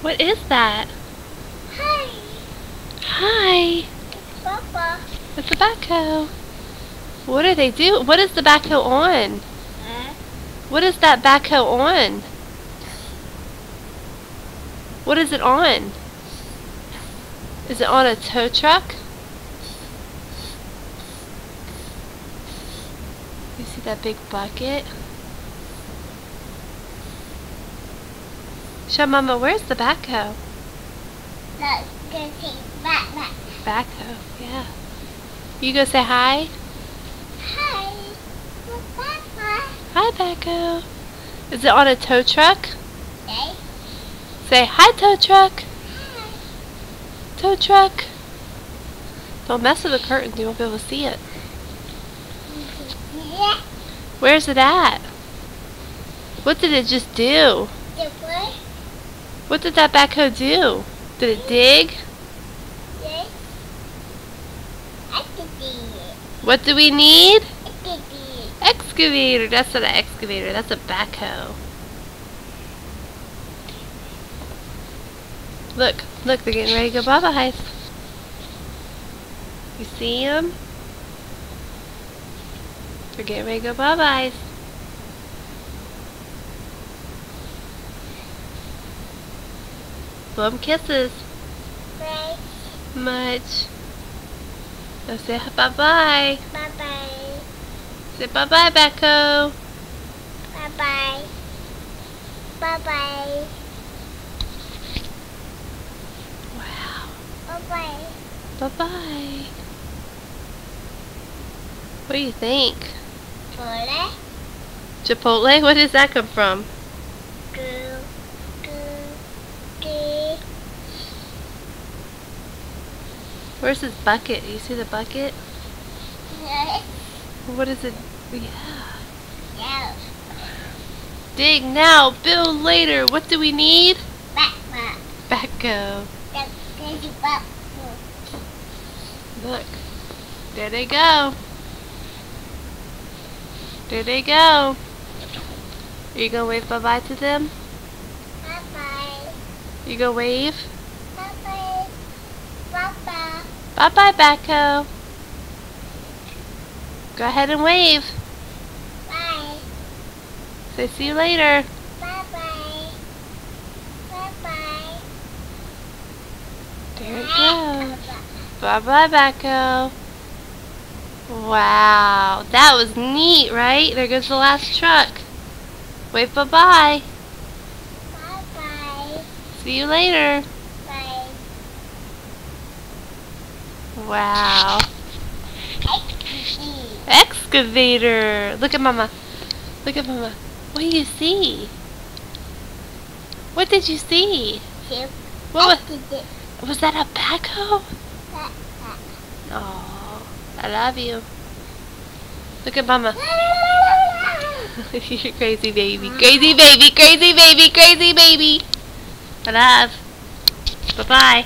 What is that? Hi. Hi. It's Papa. It's a backhoe. What do they do? What is the backhoe on? Huh? What is that backhoe on? What is it on? Is it on a tow truck? You see that big bucket? Show Mama, where's the backhoe? Let's go see Batman. Backhoe, yeah. You go say hi? Hi. It's Papa. Hi, backhoe. Is it on a tow truck? Okay. Say hi, tow truck. Hi. Tow truck. Don't mess with the curtain, you won't be able to see it. Yeah. Where's it at? What did it just do? The what? What did that backhoe do? Did it dig? Yes. I can see it. What do we need? I can see it. Excavator. That's not an excavator. That's a backhoe. Look, look, they're getting ready to go bye-bye. You see them? They're getting ready to go bye-bye. Blow them kisses. Right. Much. Now say bye-bye. Bye-bye. Say bye-bye, backhoe. Bye-bye. Bye-bye. Wow. Bye-bye. Bye-bye. What do you think? Bye. Chipotle? Where does that come from? Go. Go. Go. Where's this bucket? You see the bucket? Yes. What is it? Yeah. Yes. Dig now, build later. What do we need? Batman. Backhoe. That's crazy Batman. Look. There they go. There they go. Are you gonna wave bye-bye to them? Bye-bye. You gonna wave? Bye-bye. Bye-bye. Bye-bye, backhoe. Go ahead and wave. Bye. Say see you later. Bye-bye. Bye-bye. There it goes. Bye-bye, backhoe. Wow, that was neat, right? There goes the last truck. Wave bye-bye. Bye-bye. See you later. Bye. Wow. Excavator. Look at Mama. Look at Mama. What do you see? What did you see? What was that? A backhoe? Oh, I love you. Look at Mama. You're crazy baby. Crazy baby. Crazy baby. Crazy baby. I love. Bye-bye.